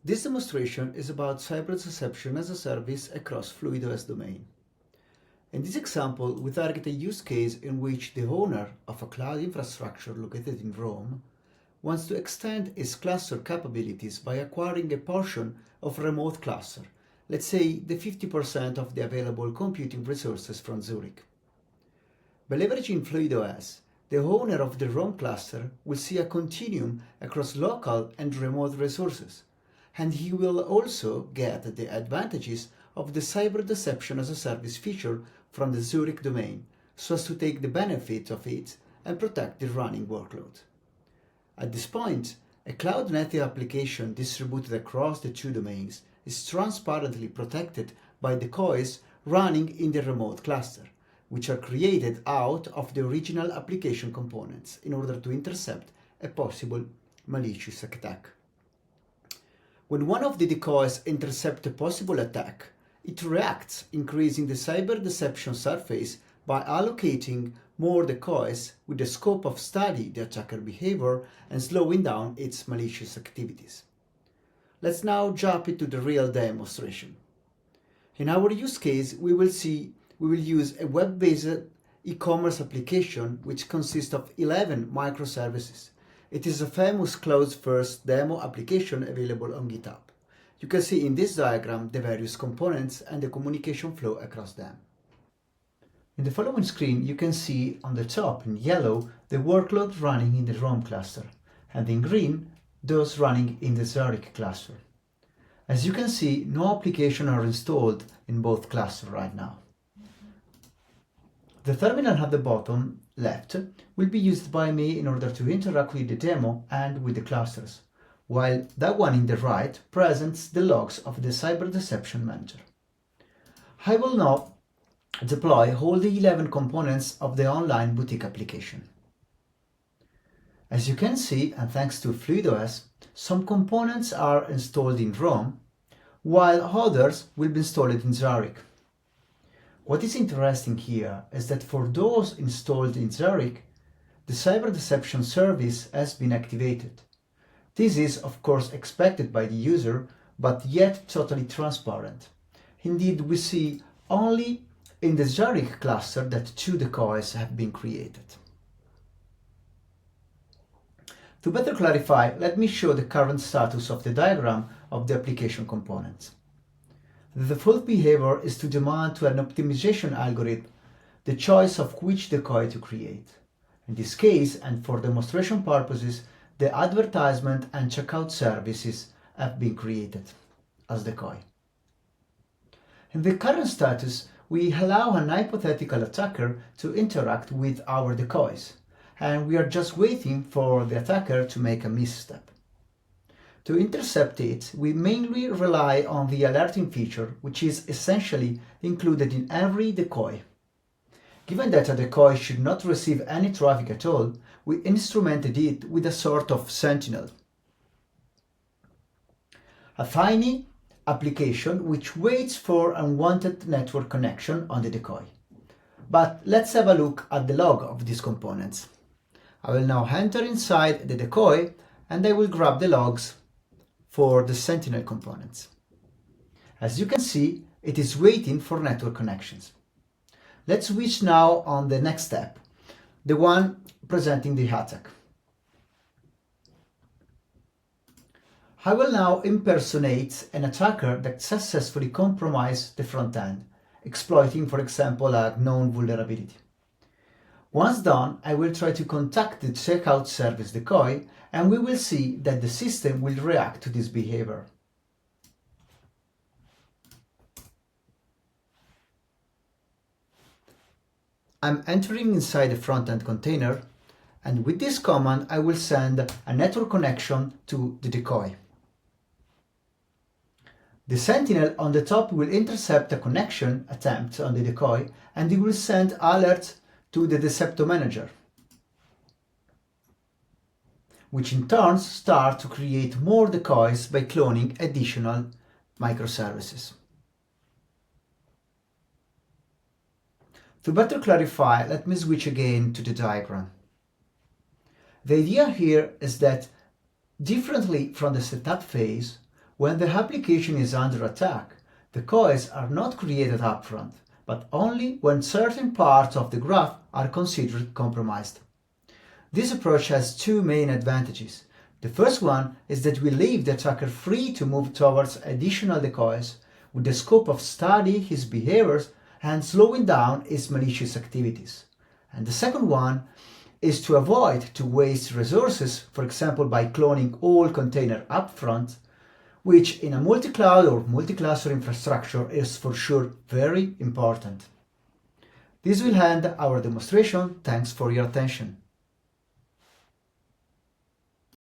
This demonstration is about cyber deception as a service across FLUIDOS domain. In this example, we target a use case in which the owner of a cloud infrastructure located in Rome wants to extend its cluster capabilities by acquiring a portion of a remote cluster, let's say the 50% of the available computing resources from Zurich. By leveraging FLUIDOS, the owner of the Rome cluster will see a continuum across local and remote resources, and he will also get the advantages of the cyber deception as a service feature from the Zurich domain, so as to take the benefit of it and protect the running workload. At this point, a cloud-native application distributed across the two domains is transparently protected by decoys running in the remote cluster, which are created out of the original application components in order to intercept a possible malicious attack. When one of the decoys intercepts a possible attack, it reacts, increasing the cyber deception surface by allocating more decoys with the scope of study the attacker behavior and slowing down its malicious activities. Let's now jump into the real demonstration. In our use case, we will use a web-based e-commerce application which consists of 11 microservices. It is a famous cloud-first demo application available on GitHub. You can see in this diagram the various components and the communication flow across them. In the following screen, you can see on the top in yellow the workload running in the Rome cluster, and in green those running in the Zurich cluster. As you can see, no applications are installed in both clusters right now. The terminal at the bottom left will be used by me in order to interact with the demo and with the clusters, while that one in the right presents the logs of the Cyber Deception Manager. I will now deploy all the 11 components of the online boutique application. As you can see, and thanks to FLUIDOS, some components are installed in Rome, while others will be installed in Zurich. What is interesting here is that for those installed in Zurich, the cyber deception service has been activated. This is, of course, expected by the user, but yet totally transparent. Indeed, we see only in the Zurich cluster that 2 decoys have been created. To better clarify, let me show the current status of the diagram of the application components. The default behavior is to demand to an optimization algorithm the choice of which decoy to create. In this case, and for demonstration purposes, the advertisement and checkout services have been created as decoy. In the current status, we allow an hypothetical attacker to interact with our decoys, and we are just waiting for the attacker to make a misstep. To intercept it, we mainly rely on the alerting feature, which is essentially included in every decoy. Given that a decoy should not receive any traffic at all, we instrumented it with a sort of sentinel, a tiny application which waits for unwanted network connection on the decoy. But let's have a look at the log of these components. I will now enter inside the decoy and I will grab the logs for the sentinel components. As you can see, it is waiting for network connections. Let's switch now on the next step, the one presenting the attack. I will now impersonate an attacker that successfully compromised the front end, exploiting, for example, a known vulnerability. Once done, I will try to contact the checkout service decoy, and we will see that the system will react to this behavior. I'm entering inside the front-end container, and with this command I will send a network connection to the decoy. The sentinel on the top will intercept a connection attempt on the decoy, and it will send alerts to the Decepto Manager, which in turn start to create more decoys by cloning additional microservices. To better clarify, let me switch again to the diagram. The idea here is that, differently from the setup phase, when the application is under attack, decoys are not created upfront, but only when certain parts of the graph are considered compromised. This approach has two main advantages. The first one is that we leave the attacker free to move towards additional decoys with the scope of studying his behaviors and slowing down his malicious activities. And the second one is to avoid to waste resources, for example by cloning all containers upfront, which in a multi-cloud or multi-cluster infrastructure is for sure very important. This will end our demonstration. Thanks for your attention.